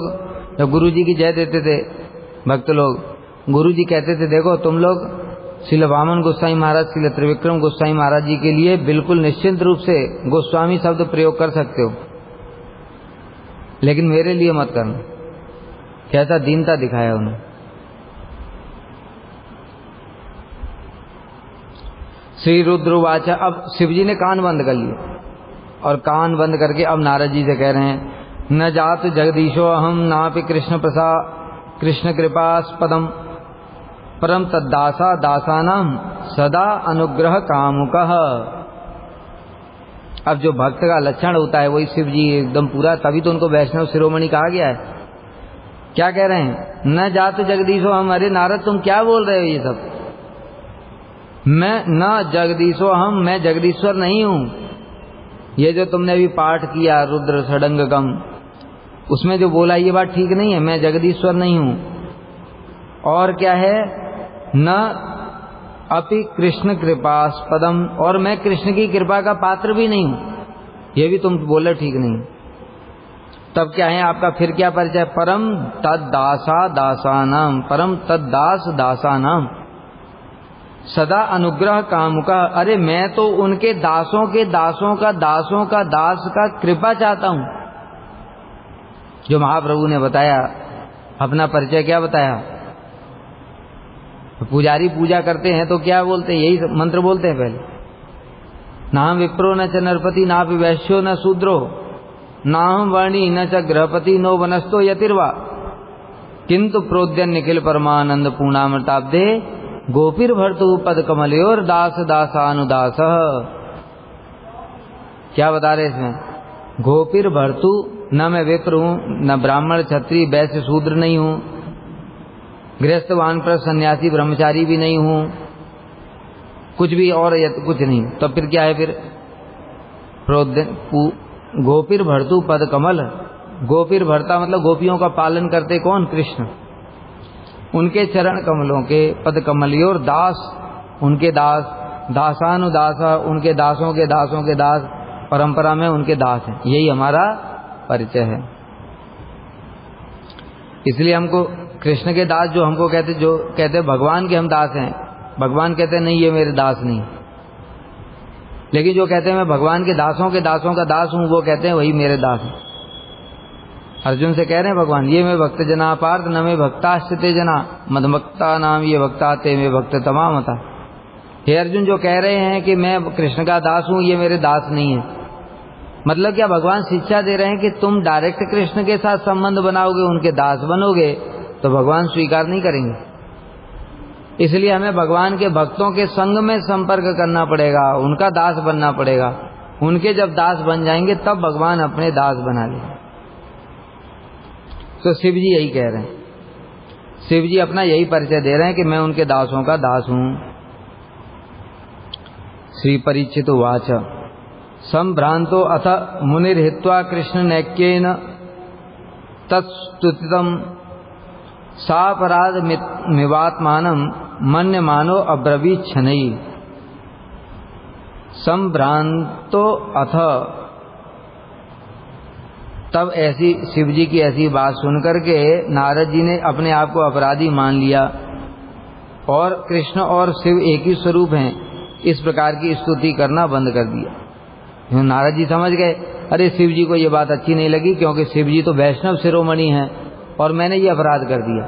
जब गुरु जी की जय देते थे भक्त लोग, गुरु जी कहते थे देखो तुम लोग श्रील वामन गोसाई महाराज, श्रील त्रिविक्रम गोसाई महाराज जी के लिए बिल्कुल निश्चिंत रूप से गोस्वामी शब्द प्रयोग कर सकते हो, लेकिन मेरे लिए मत करना। कैसा दीनता दिखाया उन्हें। श्री रुद्रवाचा, अब शिव जी ने कान बंद कर लिए, और कान बंद करके अब नारद जी से कह रहे हैं, न जात जगदीशो अहम नापि कृष्ण कृपास्पदम परम तद्दासा दासानाम सदा अनुग्रह कामुकः। अब जो भक्त का लक्षण होता है वही शिव जी एकदम पूरा, तभी तो उनको वैष्णव शिरोमणि कहा गया है। क्या कह रहे हैं? न जात जगदीशो हम। अरे नारद तुम क्या बोल रहे हो ये सब? मैं न जगदीशो हम, मैं जगदीश्वर नहीं हूं। ये जो तुमने अभी पाठ किया रुद्र षडंगकम, उसमें जो बोला ये बात ठीक नहीं है। मैं जगदीश्वर नहीं हूं। और क्या है? न अपि कृष्ण कृपास्पदम, और मैं कृष्ण की कृपा का पात्र भी नहीं हूं। ये भी तुम बोले ठीक नहीं। तब क्या है आपका? फिर क्या परिचय? परम तद्दासा दासानाम, परम तद्दास दासानाम सदा अनुग्रह कामुका। अरे मैं तो उनके दासों के दासों का दास का कृपा चाहता हूं। जो महाप्रभु ने बताया, अपना परिचय क्या बताया? पुजारी पूजा करते हैं तो क्या बोलते हैं? यही मंत्र बोलते हैं पहले, नाम विप्रो न च नरपति ना वैश्यो न शूद्रो नाहम वर्णी न च गृहपति नो वनस्तो यतिर्वा किंतु प्रोद्यन निखिल परमानंद पूर्णामृताब्दे गोपीर भर्तु पद कमलयोर दास दासानुदास। क्या बता रहे इसमें? गोपीर भर्तु, न मैं विप्र हूं, न ब्राह्मण क्षत्रिय वैश्य शूद्र नहीं हूं, गृहस्थ वानप्रस्थ सन्यासी ब्रह्मचारी भी नहीं हूं, कुछ भी और कुछ नहीं। तब फिर क्या है? फिर गोपीर भर्तु पद कमल। गोपीर भरता मतलब गोपियों का पालन करते कौन? कृष्ण। उनके चरण कमलों के पद कमलियोर दास, उनके दास, दासानुदास, उनके दासों के दास, परंपरा में उनके दास हैं। यही हमारा परिचय है। इसलिए हमको कृष्ण के दास जो हमको कहते भगवान के हम दास हैं, भगवान कहते नहीं ये मेरे दास नहीं। लेकिन जो कहते हैं मैं भगवान के दासों का दास हूं, वो कहते हैं वही मेरे दास हैं। अर्जुन से कह रहे हैं भगवान, ये मैं भक्त जना पार्थ न में भक्ताश्रिते जना मदभक्ता नाम ये भक्ता ते में भक्त तमामता। हे अर्जुन, जो कह रहे हैं कि मैं कृष्ण का दास हूं, ये मेरे दास नहीं है। मतलब क्या? भगवान शिक्षा दे रहे हैं कि तुम डायरेक्ट कृष्ण के साथ संबंध बनाओगे, उनके दास बनोगे, तो भगवान स्वीकार नहीं करेंगे। इसलिए हमें भगवान के भक्तों के संग में संपर्क करना पड़ेगा, उनका दास बनना पड़ेगा। उनके जब दास बन जाएंगे तब भगवान अपने दास बना लेंगे। तो शिव जी यही कह रहे हैं, शिव जी अपना यही परिचय दे रहे हैं कि मैं उनके दासों का दास हूं। श्री परीक्षित उवाच संभ्रांतो अथ मुनिर्हित्वा कृष्ण नैक्येन तत्स्तुतितं सापराध मिवात्मानं मन्यमानो अब्रवीत् शनैः। संभ्रांतो अथ, तब ऐसी शिव जी की ऐसी बात सुनकर के नारद जी ने अपने आप को अपराधी मान लिया और कृष्ण और शिव एक ही स्वरूप हैं इस प्रकार की स्तुति करना बंद कर दिया। नारद जी समझ गए, अरे शिव जी को ये बात अच्छी नहीं लगी, क्योंकि शिव जी तो वैष्णव शिरोमणि हैं और मैंने ये अपराध कर दिया।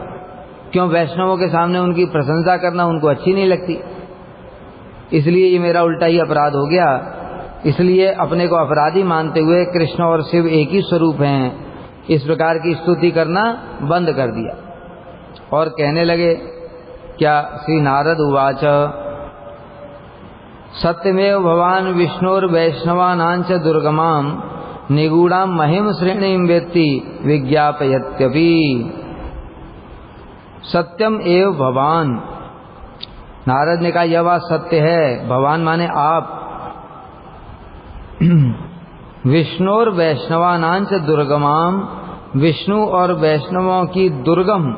क्यों वैष्णवों के सामने उनकी प्रशंसा करना उनको अच्छी नहीं लगती, इसलिए ये मेरा उल्टा ही अपराध हो गया। इसलिए अपने को अपराधी मानते हुए कृष्ण और शिव एक ही स्वरूप हैं इस प्रकार की स्तुति करना बंद कर दिया और कहने लगे, क्या श्री नारद उवाच सत्यमेव भवान विष्णुर्वैष्णवानांच दुर्गमां निगूढ़ां महिम श्रेणीं वेत्ति विज्ञापयत्यपि। सत्यम एव भवान, नारद ने कहा यह बात सत्य है, भगवान माने आप, विष्णुर वैष्णवानांच दुर्गमाम, विष्णु और वैष्णवों की दुर्गम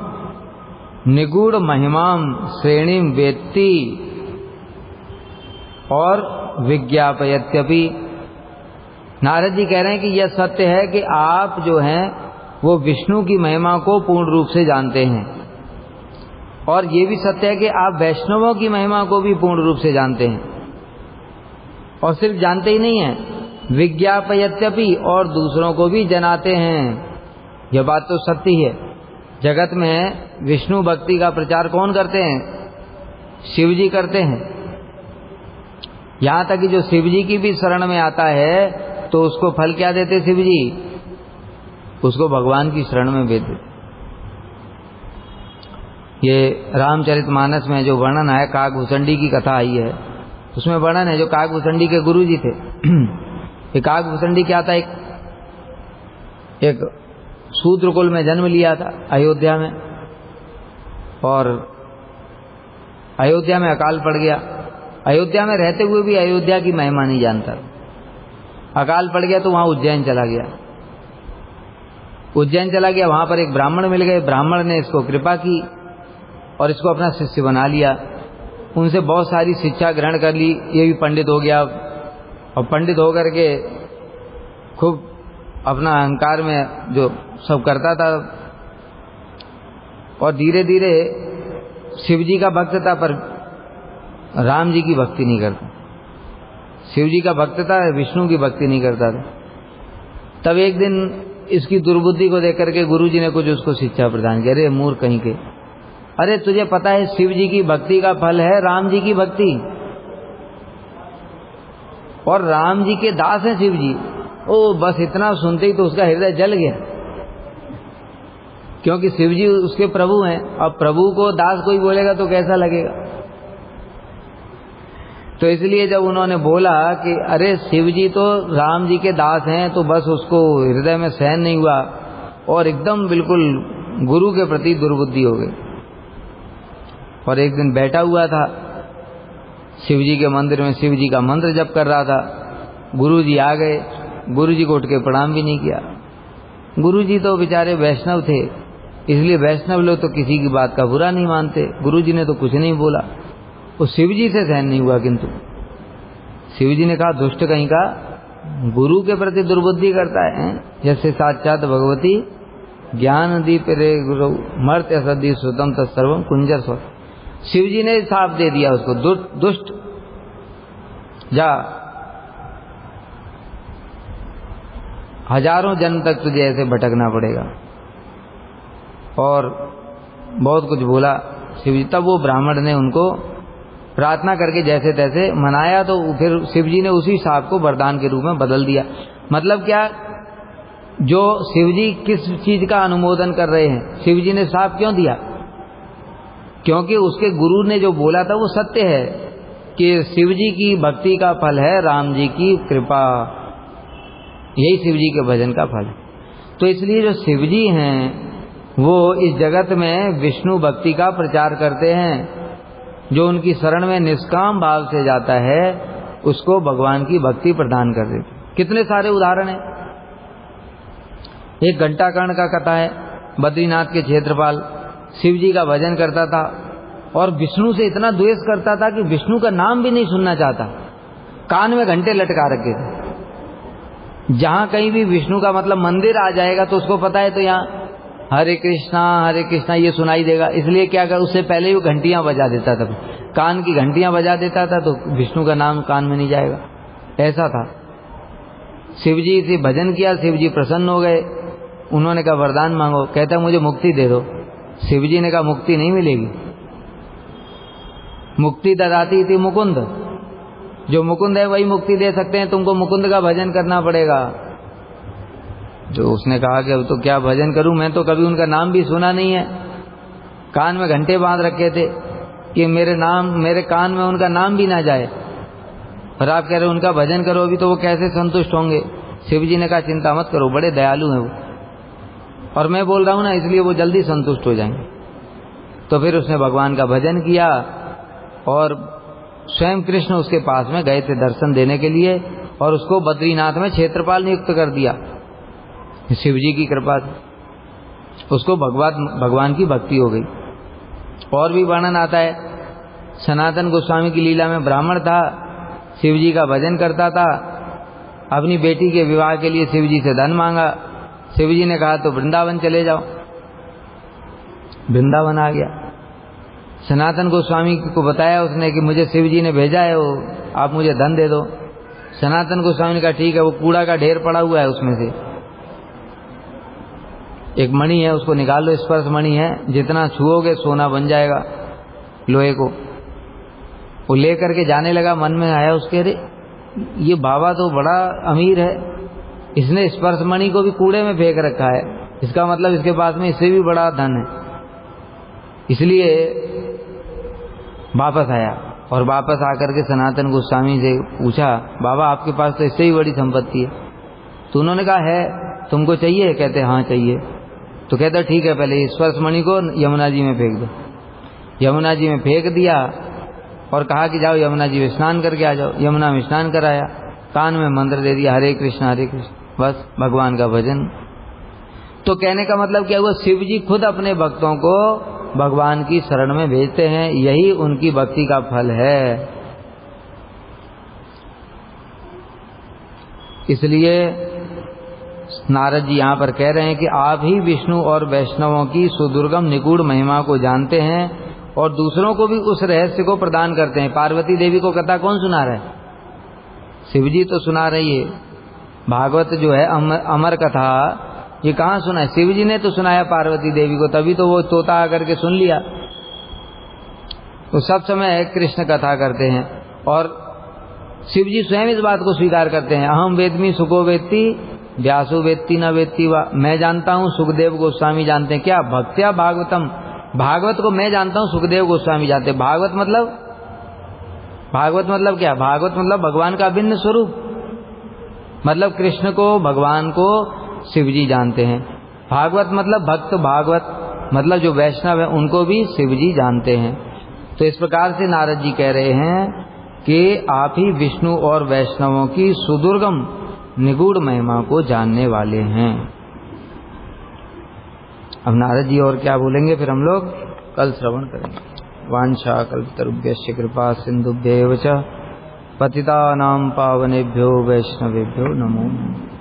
निगूढ़ महिमाम श्रेणीम वेत्ति और विज्ञापयत्यपि। नारद जी कह रहे हैं कि यह सत्य है कि आप जो हैं वो विष्णु की महिमा को पूर्ण रूप से जानते हैं, और ये भी सत्य है कि आप वैष्णवों की महिमा को भी पूर्ण रूप से जानते हैं, और सिर्फ जानते ही नहीं हैं विज्ञापयत्यपि और दूसरों को भी जनाते हैं। यह बात तो सत्य ही है। जगत में विष्णु भक्ति का प्रचार कौन करते हैं? शिव जी करते हैं। यहाँ तक कि जो शिव जी की भी शरण में आता है तो उसको फल क्या देते शिव जी? उसको भगवान की शरण में भेज देते। ये रामचरितमानस में जो वर्णन है, काकभूषणी की कथा आई है, उसमें वर्णन है जो काकभूषणी के गुरु जी थे। ये काकभूषणी क्या था? एक शूद्र कुल में जन्म लिया था अयोध्या में, और अयोध्या में अकाल पड़ गया। अयोध्या में रहते हुए भी अयोध्या की महिमा नहीं जानता। अकाल पड़ गया तो वहां उज्जैन चला गया। उज्जैन चला गया, वहां पर एक ब्राह्मण मिल गए। ब्राह्मण ने इसको कृपा की और इसको अपना शिष्य बना लिया। उनसे बहुत सारी शिक्षा ग्रहण कर ली। ये भी पंडित हो गया, और पंडित होकर के खूब अपना अहंकार में जो सब करता था, और धीरे धीरे शिव जी का भक्त था पर राम जी की भक्ति नहीं करता। शिव जी का भक्त था, विष्णु की भक्ति नहीं करता था। तब एक दिन इसकी दुर्बुद्धि को देख करके गुरु जी ने कुछ उसको शिक्षा प्रदान की। अरे मूर्ख कहीं के, अरे तुझे पता है शिव जी की भक्ति का फल है राम जी की भक्ति, और राम जी के दास हैं शिव जी। ओ बस इतना सुनते ही तो उसका हृदय जल गया, क्योंकि शिव जी उसके प्रभु हैं। अब प्रभु को दास कोई बोलेगा तो कैसा लगेगा? तो इसलिए जब उन्होंने बोला कि अरे शिव जी तो राम जी के दास हैं, तो बस उसको हृदय में सहन नहीं हुआ और एकदम बिल्कुल गुरु के प्रति दुर्बुद्धि हो गई। और एक दिन बैठा हुआ था शिव जी के मंदिर में, शिव जी का मंत्र जप कर रहा था। गुरु जी आ गए, गुरु जी को उठ के प्रणाम भी नहीं किया। गुरु जी तो बेचारे वैष्णव थे, इसलिए वैष्णव लोग तो किसी की बात का बुरा नहीं मानते। गुरु जी ने तो कुछ नहीं बोला। उस शिव जी से सहन नहीं हुआ, किंतु शिव जी ने कहा दुष्ट कहीं का, गुरु के प्रति दुर्बुद्धि करता है। जैसे साक्षात भगवती ज्ञान दीप रे गुरु मर्त असदी सुतम तत्सर्वम कुंजर स्व। शिव जी ने साफ दे दिया उसको, दुष्ट जा, हजारों जन्म तक तुझे ऐसे भटकना पड़ेगा। और बहुत कुछ बोला शिव जी। तब वो ब्राह्मण ने उनको प्रार्थना करके जैसे तैसे मनाया, तो फिर शिव जी ने उसी साप को वरदान के रूप में बदल दिया। मतलब क्या, जो शिव जी किस चीज का अनुमोदन कर रहे हैं, शिव जी ने साप क्यों दिया? क्योंकि उसके गुरु ने जो बोला था वो सत्य है कि शिव जी की भक्ति का फल है राम जी की कृपा, यही शिव जी के भजन का फल है। तो इसलिए जो शिव जी हैं वो इस जगत में विष्णु भक्ति का प्रचार करते हैं। जो उनकी शरण में निष्काम भाव से जाता है उसको भगवान की भक्ति प्रदान कर देते। कितने सारे उदाहरण हैं। एक घंटाकर्ण का कथा है। बद्रीनाथ के क्षेत्रपाल शिव जी का भजन करता था और विष्णु से इतना द्वेष करता था कि विष्णु का नाम भी नहीं सुनना चाहता। कान में घंटे लटका रखे थे। जहां कहीं भी विष्णु का मतलब मंदिर आ जाएगा तो उसको पता है तो यहाँ हरे कृष्णा ये सुनाई देगा, इसलिए क्या कर उससे पहले ही वो घंटियां बजा देता था। कान की घंटियां बजा देता था तो विष्णु का नाम कान में नहीं जाएगा। ऐसा था। शिव जी से भजन किया, शिव जी प्रसन्न हो गए। उन्होंने कहा वरदान मांगो। कहता मुझे मुक्ति दे दो। शिव जी ने कहा मुक्ति नहीं मिलेगी। मुक्ति ददाती थी मुकुंद, जो मुकुंद है वही मुक्ति दे सकते हैं, तुमको मुकुंद का भजन करना पड़ेगा। जो उसने कहा कि अब तो क्या भजन करूं, मैं तो कभी उनका नाम भी सुना नहीं है। कान में घंटे बांध रखे थे कि मेरे कान में उनका नाम भी ना जाए, और आप कह रहे हो उनका भजन करो, अभी तो वो कैसे संतुष्ट होंगे। शिव जी ने कहा चिंता मत करो, बड़े दयालु हैं वो, और मैं बोल रहा हूं ना इसलिए वो जल्दी संतुष्ट हो जाएंगे। तो फिर उसने भगवान का भजन किया और स्वयं कृष्ण उसके पास में गए थे दर्शन देने के लिए, और उसको बद्रीनाथ में क्षेत्रपाल नियुक्त कर दिया शिव जी की कृपा से। उसको भगवान की भक्ति हो गई। और भी वर्णन आता है। सनातन गोस्वामी की लीला में ब्राह्मण था, शिव जी का भजन करता था, अपनी बेटी के विवाह के लिए शिव जी से धन मांगा। शिव जी ने कहा तो वृंदावन चले जाओ। वृंदावन आ गया। सनातन गोस्वामी को बताया उसने कि मुझे शिव जी ने भेजा है, वो आप मुझे धन दे दो। सनातन गोस्वामी ने कहा ठीक है, वो कूड़ा का ढेर पड़ा हुआ है, उसमें से एक मणि है, उसको निकाल लो, स्पर्श मणि है, जितना छुओगे सोना बन जाएगा लोहे को। वो लेकर के जाने लगा। मन में आया उसके, अरे ये बाबा तो बड़ा अमीर है, इसने स्पर्श मणि को भी कूड़े में फेंक रखा है, इसका मतलब इसके पास में इससे भी बड़ा धन है। इसलिए वापस आया, और वापस आकर के सनातन गोस्वामी से पूछा बाबा आपके पास तो इससे ही बड़ी संपत्ति है। तो उन्होंने कहा है, तुमको चाहिए? कहते हाँ चाहिए। तो कहता ठीक है, पहले स्पर्श मणि को यमुना जी में फेंक दो। यमुना जी में फेंक दिया और कहा कि जाओ यमुना जी में स्नान करके आ जाओ। यमुना में स्नान कराया, कान में मंत्र दे दिया हरे कृष्ण, बस भगवान का भजन। तो कहने का मतलब क्या हुआ, शिव जी खुद अपने भक्तों को भगवान की शरण में भेजते हैं, यही उनकी भक्ति का फल है। इसलिए नारद जी यहाँ पर कह रहे हैं कि आप ही विष्णु और वैष्णवों की सुदुर्गम निगूढ़ महिमा को जानते हैं और दूसरों को भी उस रहस्य को प्रदान करते हैं। पार्वती देवी को कथा कौन सुना रहा है? शिव जी तो सुना रही है। भागवत जो है अमर कथा, ये कहाँ सुना है? शिव जी ने तो सुनाया पार्वती देवी को, तभी तो वो तोता आकर के सुन लिया। तो सब समय कृष्ण कथा करते हैं और शिव जी स्वयं इस बात को स्वीकार करते हैं। अहम वेदमी सुको वेत्ति व्यासो वेत्ति न वेत्ति वा। मैं जानता हूँ, सुखदेव गोस्वामी जानते हैं। क्या? भक्त्या भागवतम। भागवत को मैं जानता हूँ, सुखदेव गोस्वामी जानते हैं। भागवत मतलब क्या? भागवत मतलब भगवान का अभिन्न स्वरूप, मतलब कृष्ण को, भगवान को शिव जी जानते हैं। भागवत मतलब भक्त, भागवत मतलब जो वैष्णव है उनको भी शिव जी जानते हैं। तो इस प्रकार से नारद जी कह रहे हैं कि आप ही विष्णु और वैष्णवों की सुदुर्गम निगूढ़ महिमा को जानने वाले हैं। अब नारद जी और क्या बोलेंगे फिर हम लोग कल श्रवण करेंगे। वांछा कल्पतरुभ्यश्च कृपा सिंधुभ्यैव च पतितानां पावनेभ्यो वैष्णवेभ्यो नमो नमः।